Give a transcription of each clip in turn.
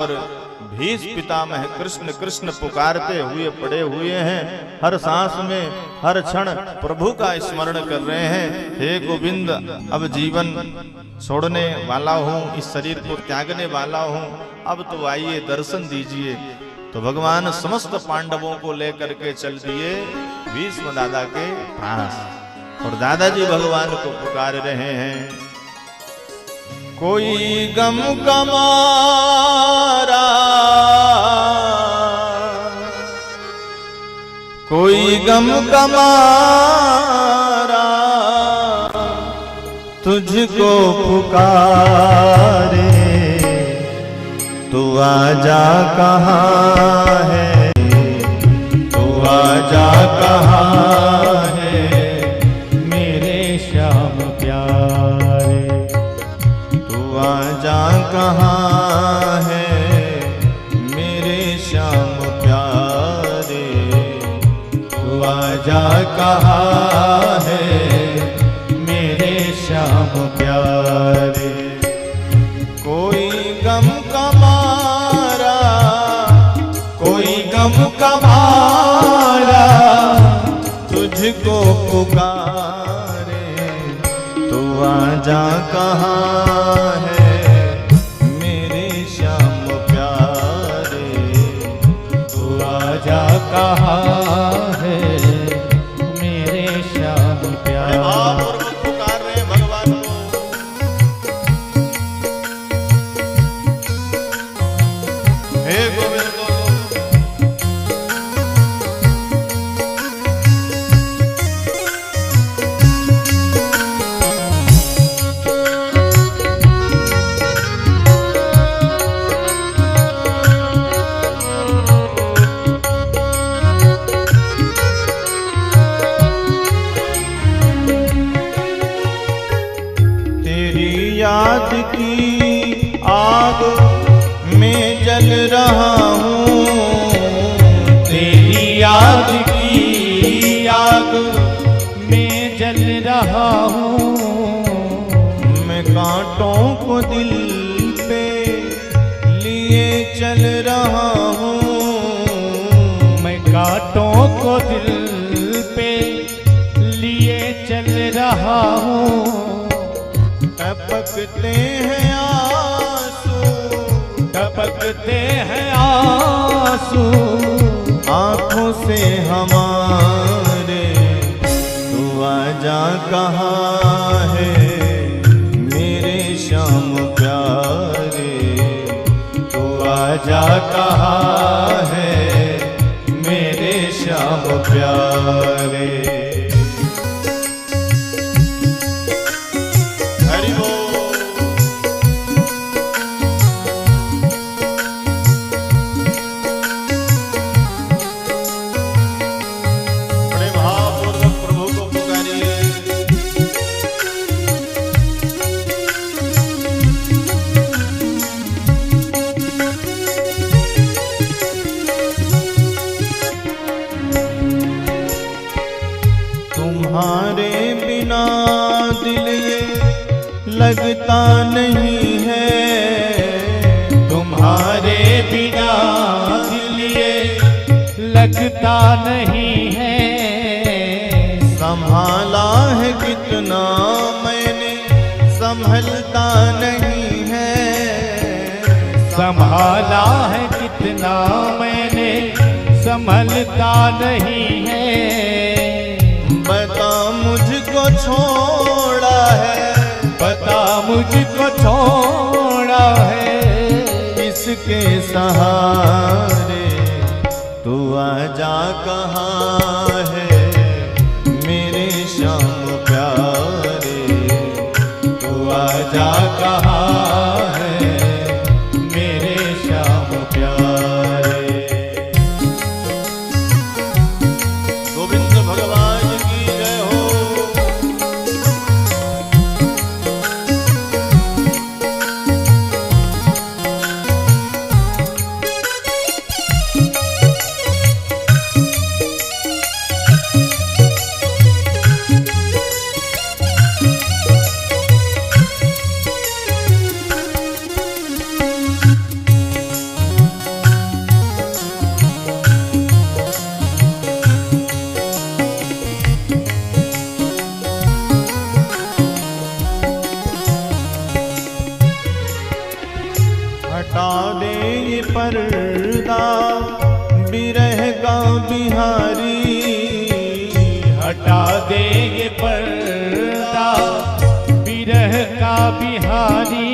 और भीष्म पितामह कृष्ण कृष्ण पुकारते हुए पड़े हुए हैं। हर सांस में हर क्षण प्रभु का स्मरण कर रहे हैं। हे गोविंद, अब जीवन छोड़ने वाला हूँ, इस शरीर को त्यागने वाला हूँ, अब तो आइए दर्शन दीजिए। तो भगवान समस्त पांडवों को लेकर के चल दिए भीष्म दादा के पास और दादाजी भगवान को पुकार रहे हैं। कोई गम कमारा, कोई गम कमारा, तुझको पुकारे, तू आजा कहाँ है, तू आजा कहाँ है, मेरे श्याम प्यारे, तू आजा कहाँ है, मेरे श्याम प्यारे, तू आजा कहाँ है, मेरे श्याम प्यारे। कोई गम कमारा, कोई गम कमारा, तुझको पुकारे, तू आजा कहाँ है, मेरे श्याम प्यारे, तू आजा कहाँ है, मेरे श्याम प्यारे। पुकार रहे भगवान को। हे गोविंद, याद की आग में जल रहा हूँ, तेरी याद की आग में जल रहा हूँ, मैं कांटों को दिल पे लिए चल रहा हूँ, मैं कांटों को दिल पे लिए चल रहा हूँ। टपकते हैं आंसू, टपकते हैं आंसू आँखों से हमारे, तू आजा कहाँ है, मेरे श्याम प्यारे, तू आजा कहाँ है, मेरे श्याम प्यारे। तुम्हारे बिना दिल ये लगता नहीं है, तुम्हारे बिना दिल ये लगता नहीं है, संभाला है कितना मैंने संभलता नहीं है, संभाला है कितना मैंने संभलता नहीं है। बता मुझको छोड़ा है, बता मुझको छोड़ा है, किसके सहारे, तू आजा कहाँ है, मेरे श्याम प्यारे, तू आजा कहाँ है, मेरे श्याम प्यारे। गोविंद भगवान की जय हो। दे ये पर्दा बिरह का बिहारी, हटा दे ये पर्दा बिरह का बिहारी।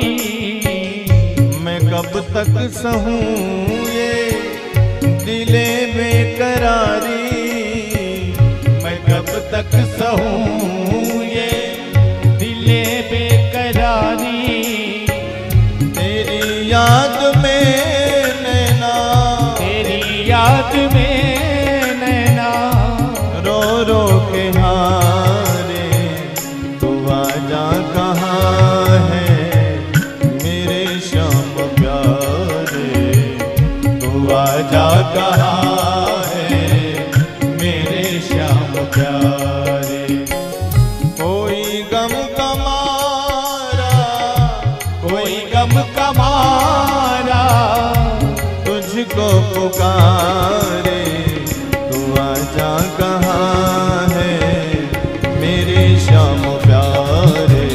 मैं कब तक सहूं ये दिले बेकरारी, मैं कब तक सहूं ये दिले बेकरारी। तेरी याद में नैना, तेरी याद में नैना रो रो के हारे, तू आजा कहाँ है मेरे श्याम प्यारे, तू आजा कहाँ है मेरे श्याम प्यारे। कोई गम कमारा, कोई गम कमारा तुझको पुकारे, तू आजा कहाँ है मेरे श्याम प्यारे,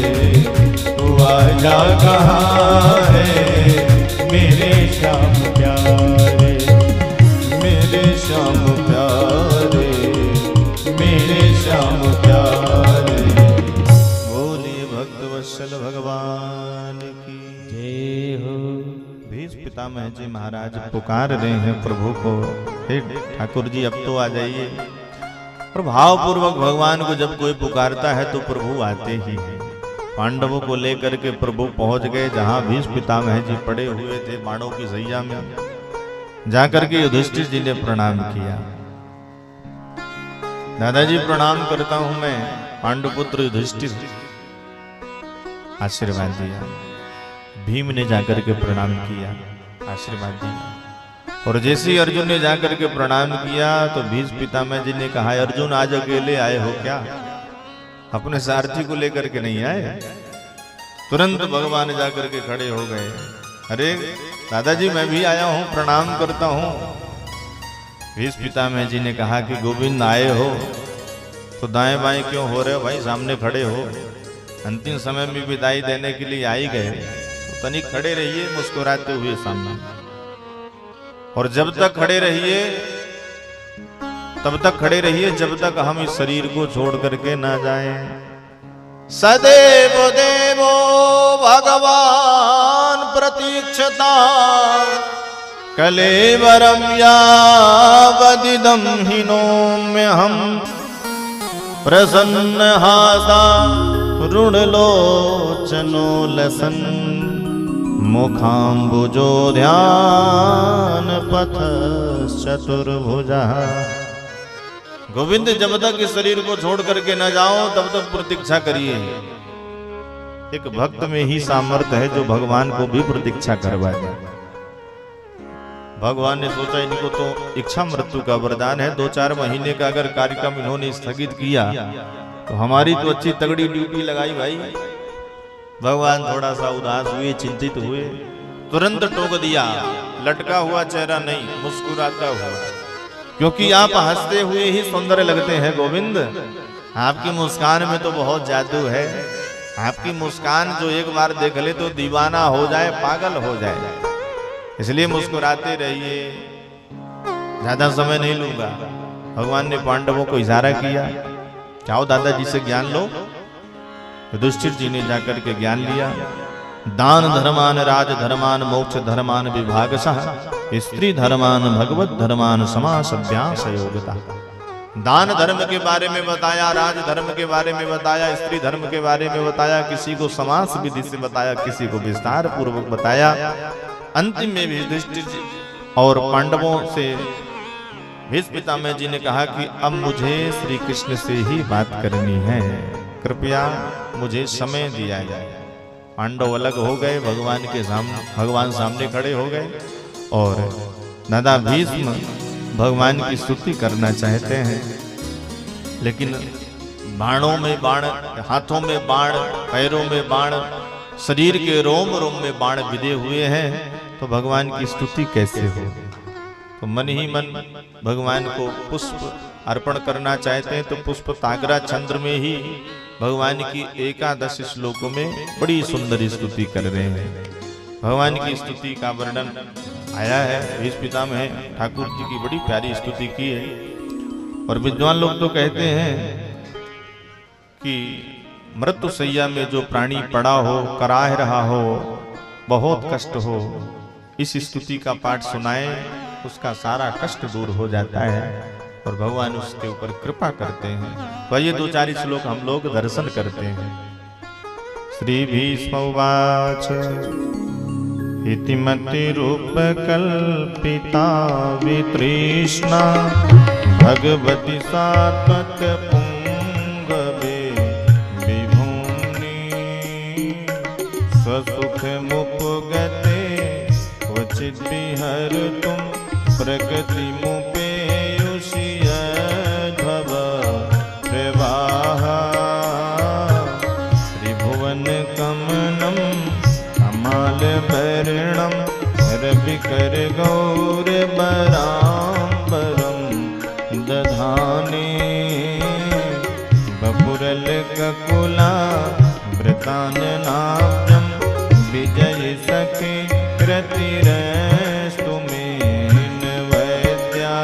तू आजा कहाँ है मेरे श्याम प्यारे, मेरे श्याम प्यारे, मेरे श्याम प्यारे। बोलिए भक्त वत्सल भगवान की जय हो। भीष्म पितामह जी महाराज पुकार रहे हैं प्रभु को, हे ठाकुर जी अब तो आ जाइए। और भावपूर्वक भगवान को जब कोई पुकारता है तो प्रभु आते ही हैं। पांडवों को लेकर के प्रभु पहुंच गए जहां भीष्म पितामह जी पड़े हुए थे बाणों की सैया में। जाकर के युधिष्ठिर जी ने प्रणाम किया। दादाजी प्रणाम करता हूं मैं, पांडुपुत्र युधिष्ठिर। आशीर्वाद दिया। भीम ने जाकर के प्रणाम किया, आशीर्वाद दिया। और जैसे ही अर्जुन ने जाकर के प्रणाम किया तो भीष्म पितामह जी ने कहा, अर्जुन आज अकेले आए हो क्या? अपने सारथी को लेकर के नहीं आए? तुरंत भगवान जाकर के खड़े हो गए। अरे दादाजी मैं भी आया हूं, प्रणाम करता हूं। भीष्म पितामह जी ने कहा कि गोविंद आए हो तो दाएं बाएं क्यों हो रहे हो भाई, सामने खड़े हो। अंतिम समय में विदाई देने के लिए आ ही गए तो तनिक खड़े रहिए मुस्कुराते हुए सामने। और जब तक खड़े रहिए तब तक खड़े रहिए जब तक हम इस शरीर को छोड़ करके ना जाएं। सदैव देवो भगवान प्रतीक्षता कलेवरम यावदिदं हिनोम्यहम् प्रसन्न हासा ऋणलोचनो लसन मुखाम्बुजो ध्यान पथ चतुर्भुजा। गोविंद जब तक इस शरीर को छोड़ करके न जाओ तब तक प्रतीक्षा करिए। एक भक्त में ही सामर्थ्य है जो भगवान को भी प्रतीक्षा करवा दे। भगवान ने सोचा इनको तो इच्छा मृत्यु का वरदान है, 2-4 महीने का अगर कार्यक्रम इन्होंने स्थगित किया तो हमारी तो अच्छी तगड़ी ड्यूटी लगाई भाई। भगवान थोड़ा सा उदास हुए, चिंतित हुए, तुरंत टोक दिया, लटका हुआ चेहरा नहीं, मुस्कुराता हुआ। क्योंकि आप हंसते हुए ही सुंदर लगते हैं गोविंद। आपकी मुस्कान में तो बहुत जादू है। आपकी मुस्कान जो एक बार देख ले तो दीवाना हो जाए, पागल हो जाए। इसलिए मुस्कुराते रहिए। ज्यादा समय नहीं लूंगा। भगवान ने पांडवों को इशारा किया, जाओ दादाजी से ज्ञान लो। युधिष्ठिर जी ने जाकर के ज्ञान लिया। दान धर्मान राज धर्मान मोक्ष धर्मान विभागशः स्त्री धर्मान भगवत धर्मान समासभ्यास योगता। दान धर्म के बारे में बताया, राज धर्म के बारे में बताया, स्त्री धर्म के बारे में बताया, किसी को समास विधि से बताया, किसी को विस्तार पूर्वक बताया। अंतिम में भी युधिष्ठिर जी और पांडवों से भीष्म पितामह जी ने कहा कि अब मुझे श्री कृष्ण से ही बात करनी है, कृपया मुझे समय दिया जाए। पांडव अलग हो गए, भगवान सामने खड़े हो गए और दादा भीष्म भगवान की स्तुति करना चाहते हैं, लेकिन बाणों में बाण, हाथों में बाण, पैरों में बाण, शरीर के रोम रोम में बाण विदे हुए हैं, तो भगवान की स्तुति कैसे हो। तो मन ही मन भगवान को पुष्प अर्पण करना चाहते हैं, तो पुष्प तागरा चंद्र में ही भगवान की 11 श्लोकों में बड़ी सुंदर स्तुति कर रहे हैं। भगवान की स्तुति का वर्णन आया है। इस पितामह ठाकुर जी की बड़ी प्यारी स्तुति की है। और विद्वान लोग तो कहते हैं कि मृत्यु सैया में जो प्राणी पड़ा हो, कराह रहा हो, बहुत कष्ट हो, इस स्तुति का पाठ सुनाए, उसका सारा कष्ट दूर हो जाता है और भगवान उसके ऊपर कृपा करते हैं। तो ये 2-4 श्लोक हम लोग दर्शन करते हैं। श्री भीष्म उवाच इति मति रूप कल्पिता वितृष्णा भगवती सात्वत पुंगवे विभूनि स्वसुख मुपगते क्वचित् विहर्तुं प्रकृति मुपेयुषिय भव प्रवाह त्रिभुवन कमनं कमल भरणं रविकर गौर बराम्बरं दधाने बपुरल ककुला वृताननाभ्यं विजय सखे रतिरस्तु मेन वैद्या।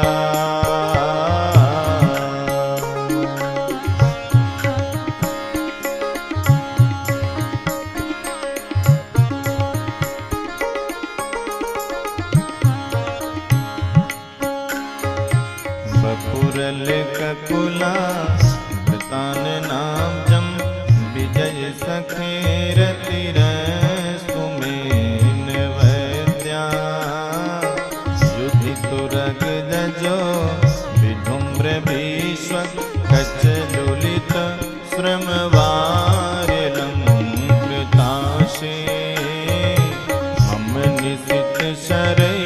बपुरल ककुला वृताननाभ्यं विजय सखे रतिरस्तु मेन वैद्या। युधितुरग जजो विधुम्र भीष्म कचलुलित श्रमवारिलं कृताशे मम निशित शरै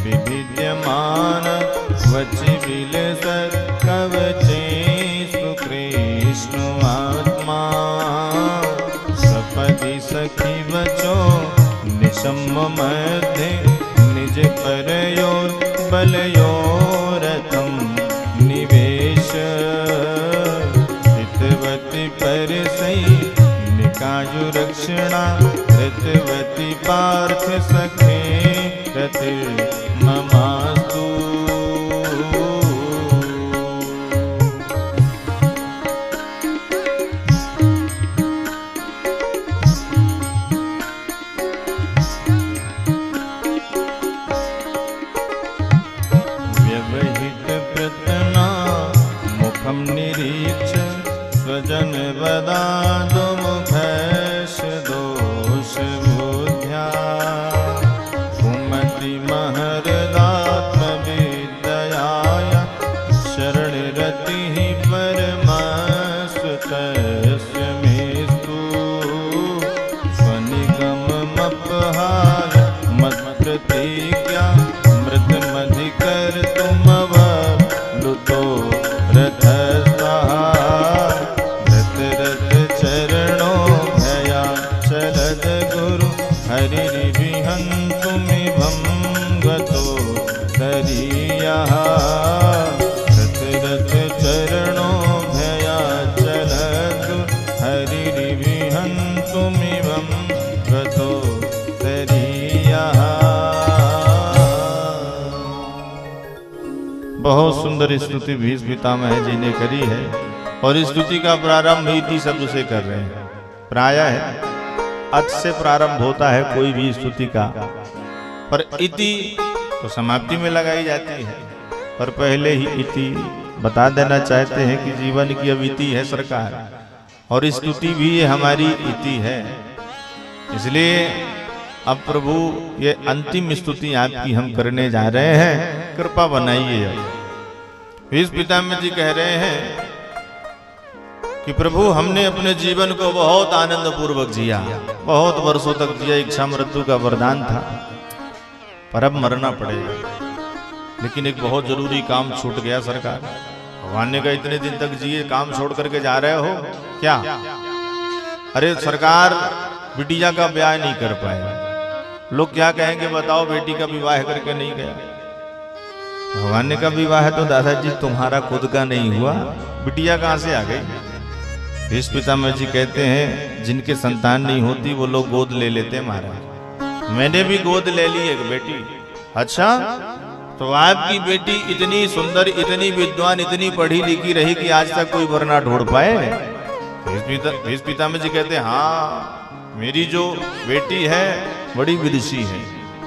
विविद्यमान वचि विलसत् कवचे सुकृष्ण आत्मा सपदि सखी वचो निशम्म मध्ये निज परयोर बलयोरथं निवेश हितवती परसै निकायु रक्षणा हितवती पार्थ सखे रतिर्ममास्तु। मुखम निरीक्ष स्वजन वदादो मुखैष दोष बुद्ध्या कुमति महरदात्म विद्याय शरण रतिः परमसुतस्य मेस्तु स्वनिगममपहाय मत्प्रतिज्ञा मृतमधिकर्तुमवप्लुतो रथस्थः रथ रथ चरणो भया चलद गुरु हरिर्विहन्तुमिभं गतो दरीयः रथ रथ चरणो भया चलद हरिर्विहन्तुमिभं गतो दरीयः। बहुत सुंदर स्तुति भीष्म पितामह जी ने करी है और इस स्तुति का प्रारंभ इति शब्द से कर रहे हैं। प्रायः है अत से प्रारंभ होता है कोई भी स्तुति का, पर इति तो समाप्ति में लगाई जाती है, पर पहले ही इति बता देना चाहते हैं कि जीवन की अब इति है सरकार, और स्तुति भी ये हमारी इति है। इसलिए अब प्रभु ये अंतिम स्तुति आपकी हम करने जा रहे हैं, कृपा बनाइए। भीष्म पितामह जी कह रहे हैं कि प्रभु हमने अपने जीवन को बहुत आनंद पूर्वक जिया, बहुत वर्षों तक जिया, इच्छा मृत्यु का वरदान था, पर अब मरना पड़ेगा। लेकिन एक बहुत जरूरी काम छूट गया सरकार। भगवान ने कहा इतने दिन तक जिए, काम छोड़ करके जा रहे हो क्या? अरे सरकार बिटिया का ब्याह नहीं कर पाए, लोग क्या कहेंगे बताओ, बेटी का विवाह करके नहीं गया। भगवान ने कहा विवाह तो दादाजी तुम्हारा खुद का नहीं हुआ, बिटिया कहां से आ गई? भीष्म पितामह जी कहते हैं जिनके संतान नहीं होती वो लोग गोद ले लेते महाराज। मैंने भी गोद ले ली एक बेटी। अच्छा, तो आपकी बेटी इतनी सुंदर, इतनी विद्वान, इतनी पढ़ी लिखी रही कि आज तक कोई वर ना ढूंढ पाए? भीष्म पितामह जी कहते हैं, हाँ, मेरी जो बेटी है बड़ी विदुषी है,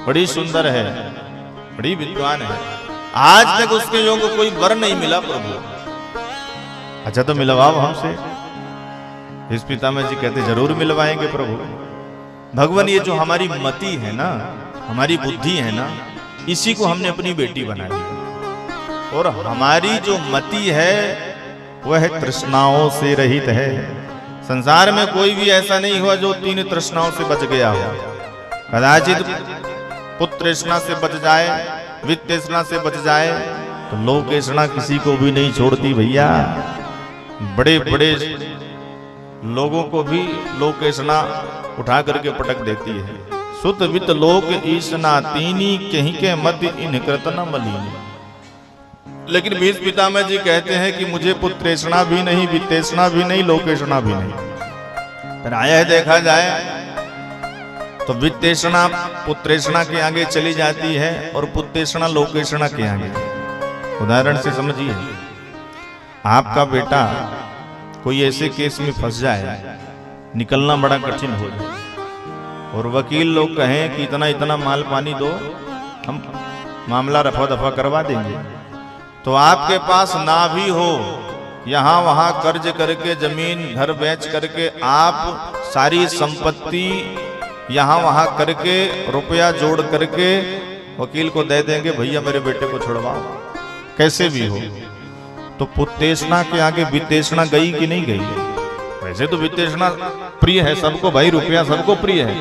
बड़ी सुंदर है, बड़ी विद्वान है, आज तक उसके योग्य कोई वर नहीं मिला प्रभु। अच्छा, तो मिलवाओ हमसे। भीष्म पितामह जी कहते, जरूर मिलवाएंगे प्रभु। भगवान, ये जो हमारी मति है ना, हमारी बुद्धि है ना, इसी को हमने अपनी बेटी बना लिया। और हमारी जो मति है वह तृष्णाओं से रहित है। संसार में कोई भी ऐसा नहीं हुआ जो 3 तृष्णाओं से बच गया हो। कदाचित पुत्र तृष्णा से बच जाए, वित्त तृष्णा से बच जाए, तो लोक तृष्णा किसी को भी नहीं छोड़ती भैया। बड़े बड़े लोगों को भी लोक तृष्णा उठा करके पटक देती है। सुत वित लोक ईसना तीनी कहीं के मत इन कृतना मलिनी। लेकिन भीष्म पितामह जी कहते हैं कि मुझे पुत्रेषणा भी नहीं, वित्तेषणा भी नहीं, लोकेषणा भी नहीं। पर आया है देखा जाए तो वित्तेषणा पुत्रेषणा के आगे चली जाती है और पुत्रेषणा लोकेषणा के आगे। उदाहरण से समझिए, आपका बेटा कोई ऐसे केस में फंस जाए, निकलना बड़ा कठिन हो जाए, और वकील लोग कहें कि इतना इतना माल पानी दो, हम मामला रफा दफा करवा देंगे, तो आपके पास ना भी हो, यहाँ वहाँ कर्ज करके जमीन घर बेच करके आप सारी संपत्ति यहाँ वहाँ करके रुपया जोड़ करके वकील को दे देंगे, भैया मेरे बेटे को छुड़वाओ, कैसे भी हो। तो पुत्तेषणा के आगे वित्तेषणा गई कि नहीं गई? वैसे तो वित्तेषणा प्रिय है सबको भाई, रुपया सबको प्रिय है,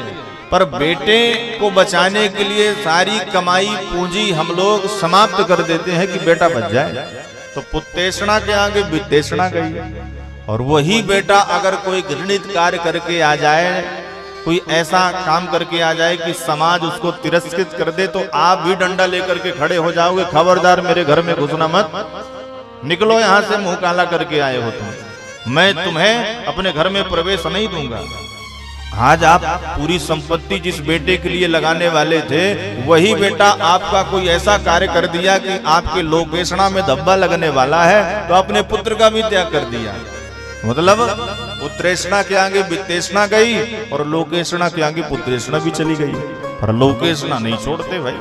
पर बेटे को बचाने के लिए सारी कमाई पूंजी हम लोग समाप्त कर देते हैं कि बेटा बच जाए। तो पुत्तेषणा के आगे वित्तेषणा गई। और वही बेटा अगर कोई घृणित कार्य करके आ जाए, कोई ऐसा काम करके आ जाए कि समाज उसको तिरस्कृत कर दे, तो आप भी डंडा लेकर के खड़े हो जाओगे, खबरदार मेरे घर में घुसना मत, निकलो यहां से, मुंह काला करके आए हो तुम, मैं तुम्हें अपने घर में प्रवेश नहीं दूंगा। आज आप पूरी संपत्ति जिस बेटे के लिए लगाने वाले थे, वही बेटा आपका कोई ऐसा कार्य कर दिया कि आपके लोकेषणा में धब्बा लगने वाला है, तो अपने पुत्र का भी त्याग कर दिया। मतलब पुत्रेषणा के आगे वित्तेषणा गई और लोकेषणा के आगे पुत्रेषणा भी चली गई। पर लोकेषणा नहीं छोड़ते भाई,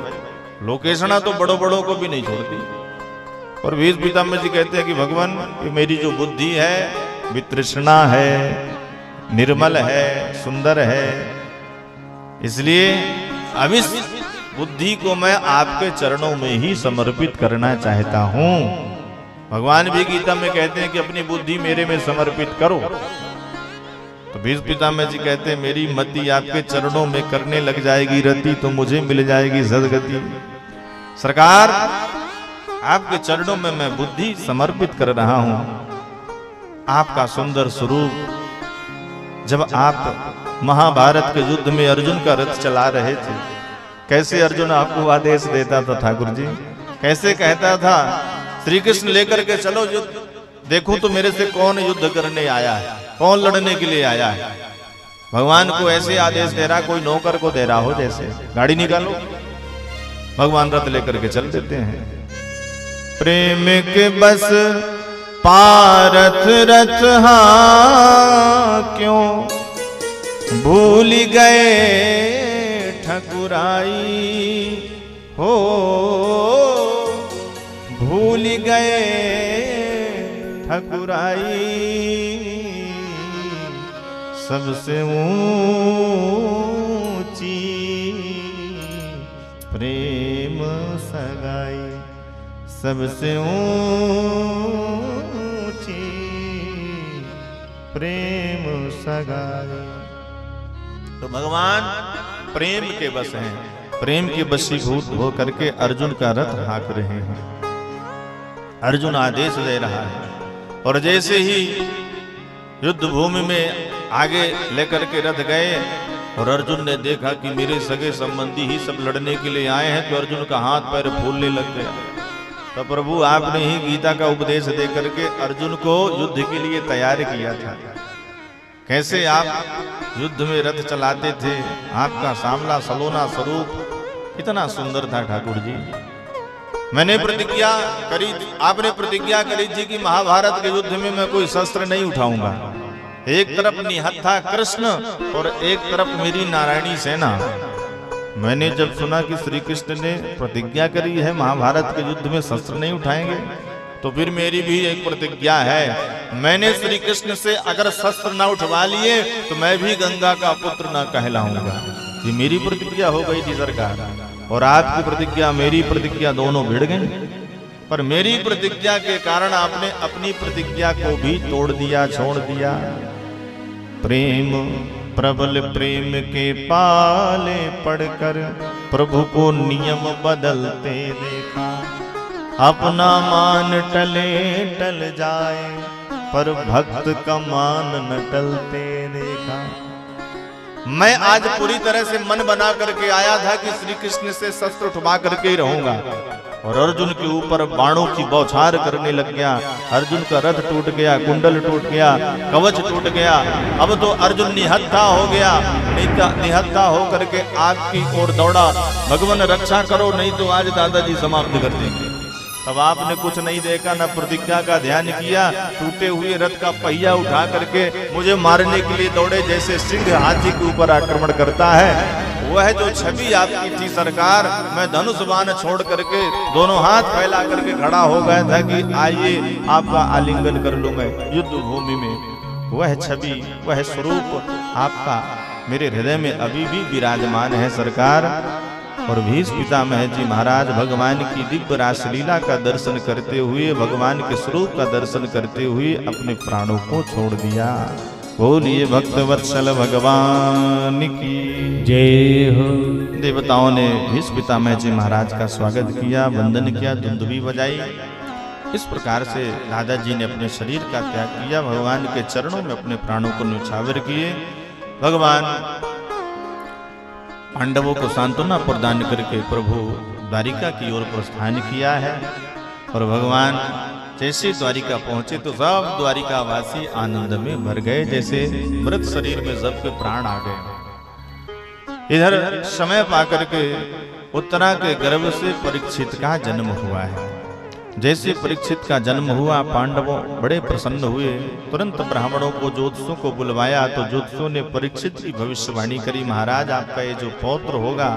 लोकेषणा तो बड़ों बड़ों को भी नहीं छोड़ती। और भीष्म पितामह जी कहते हैं कि भगवान, ये मेरी जो बुद्धि है वितृष्णा है, निर्मल है, सुंदर है, इसलिए अब इस बुद्धि को मैं आपके चरणों में ही समर्पित करना चाहता हूं। भगवान भी गीता में कहते हैं कि अपनी बुद्धि मेरे में समर्पित करो। तो भीष्म पितामह जी कहते हैं, मेरी मति आपके चरणों में करने लग जाएगी रति, तो मुझे मिल जाएगी सदगति। सरकार, आपके चरणों में मैं बुद्धि समर्पित कर रहा हूं। आपका सुंदर स्वरूप, जब आप महाभारत के युद्ध में अर्जुन का रथ चला रहे थे, कैसे अर्जुन आपको आदेश देता था ठाकुर जी, कैसे कहता था श्री कृष्ण लेकर के चलो युद्ध, देखो तो मेरे से कौन युद्ध करने आया है, कौन लड़ने के लिए आया है। भगवान को ऐसे आदेश दे रहा, कोई नौकर को दे रहा हो, जैसे गाड़ी निकालो, भगवान रथ लेकर के चल देते हैं। प्रेम के बस पारथ रथ हाँ क्यों भूल गए ठकुराई हो, भूल गए ठकुराई, सबसे ऊंची प्रेम सगाई, सबसे ऊंची प्रेम सगाई। तो भगवान प्रेम के बस हैं, प्रेम के वशीभूत हो करके अर्जुन का रथ हाँक रहे हैं। अर्जुन आदेश दे रहा है, और जैसे ही युद्ध भूमि में आगे लेकर के रथ गए और अर्जुन ने देखा कि मेरे सगे संबंधी ही सब लड़ने के लिए आए हैं, तो अर्जुन का हाथ पैर फूलने लग गया। तो प्रभु आपने ही गीता का उपदेश दे करके अर्जुन को युद्ध के लिए तैयार किया था। कैसे आप युद्ध में रथ चलाते थे, आपका सांवला सलोना स्वरूप कितना सुंदर था ठाकुर जी। मैंने प्रतिज्ञा करी, आपने प्रतिज्ञा करी थी कि महाभारत के युद्ध में मैं कोई शस्त्र नहीं उठाऊंगा। एक तरफ निहत्था कृष्ण और एक तरफ मेरी नारायणी सेना। मैंने जब सुना कि श्री कृष्ण ने प्रतिज्ञा करी है महाभारत के युद्ध में शस्त्र नहीं उठाएंगे, तो फिर मेरी भी एक प्रतिज्ञा है। मैंने श्री कृष्ण से अगर शस्त्र ना उठवा लिए तो मैं भी गंगा का पुत्र ना कहलाऊंगा। ये मेरी प्रतिज्ञा हो गई थी सरकार, और आपकी प्रतिज्ञा मेरी प्रतिज्ञा दोनों भिड़ गई। पर मेरी प्रतिज्ञा के कारण आपने अपनी प्रतिज्ञा को भी तोड़ दिया, छोड़ दिया। प्रेम प्रबल प्रेम के पाले पढ़कर प्रभु को नियम बदलते देखा। अपना मान टले टल जाए पर भक्त का मान न टलते देखा। मैं आज पूरी तरह से मन बना करके आया था कि श्री कृष्ण से शस्त्र उठवा करके ही रहूंगा, और अर्जुन के ऊपर बाणों की बौछार करने लग गया। अर्जुन का रथ टूट गया, कुंडल टूट गया, कवच टूट गया। अब तो अर्जुन निहत्था हो गया। निहत्था हो करके आपकी ओर दौड़ा, भगवान रक्षा करो नहीं तो आज दादाजी समाप्त कर देंगे। अब आपने कुछ नहीं देखा, न प्रतिज्ञा का ध्यान किया। टूटे हुए रथ का पहिया उठा करके मुझे मारने के लिए दौड़े, जैसे सिंह हाथी के ऊपर आक्रमण करता है। वह जो छवि आपकी थी सरकार, मैं धनुष बाण छोड़ करके दोनों हाथ फैला करके खड़ा हो गया था कि आइए आपका आलिंगन कर लूं मैं युद्ध भूमि में। वह छवि, वह स्वरूप आपका मेरे हृदय में अभी भी विराजमान है सरकार। और भीष्म पितामह जी महाराज भगवान की दिव्य रासलीला का दर्शन करते हुए, भगवान के स्वरूप का दर्शन करते हुए अपने प्राणों को छोड़ दिया। बोलिए भक्त वत्सल भगवान की जय हो। देवताओं ने भीष्म पितामह जी महाराज का स्वागत किया, वंदन किया, दुंदुभी बजाई। इस प्रकार से दादाजी ने अपने शरीर का त्याग किया, भगवान के चरणों में अपने प्राणों को न्यौछावर किए। भगवान पांडवों को सांत्वना प्रदान करके प्रभु द्वारिका की ओर प्रस्थान किया है। और भगवान जैसे द्वारिका पहुंचे तो सब द्वारिका वासी आनंद में भर गए, जैसे मृत शरीर में सबके प्राण आ गए। इधर समय पाकर के उत्तरा के गर्भ से परीक्षित का जन्म हुआ है। जैसे परीक्षित का जन्म हुआ, पांडवों बड़े प्रसन्न हुए। तुरंत ब्राह्मणों को, ज्योतिषों को बुलवाया तो ज्योतिषों ने परीक्षित की भविष्यवाणी करी। महाराज आपका ये जो पौत्र होगा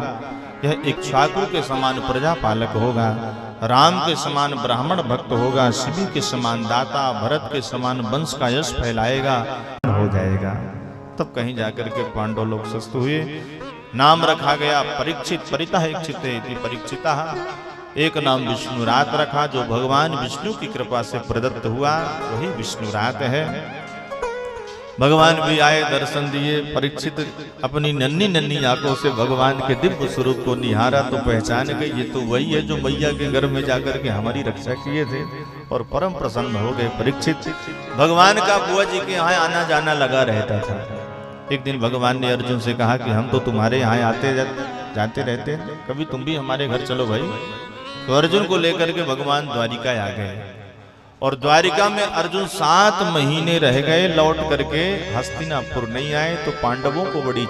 यह इक्ष्वाकु के समान प्रजा पालक होगा, राम के समान ब्राह्मण भक्त होगा, शिवी के समान दाता, भरत के समान वंश का यश फैलाएगा, हो जाएगा। तब कहीं जाकर के पांडव लोग स्वस्थ हुए। नाम रखा गया परीक्षित। परितः इक्षिते इति परीक्षितः। एक नाम विष्णुरात रखा, जो भगवान विष्णु की कृपा से प्रदत्त हुआ वही विष्णुरात है। भगवान भी आए, दर्शन दिए। परीक्षित अपनी नन्ही नन्ही आंखों से भगवान के दिव्य स्वरूप को निहारा तो पहचान गए, ये तो वही है जो मैया के घर में जाकर के हमारी रक्षा किए थे, और परम प्रसन्न हो गए। परीक्षित भगवान का बुआ जी के यहाँ आना जाना लगा रहता था। एक दिन भगवान ने अर्जुन से कहा कि हम तो तुम्हारे यहाँ आते जाते रहते हैं, कभी तुम भी हमारे घर चलो भाई। तो अर्जुन को लेकर के भगवान द्वारिका आ गए, और द्वारिका में अर्जुन 7 महीने रह गए। लौट करके हस्तिनापुर नहीं आए तो पांडवों को बड़ी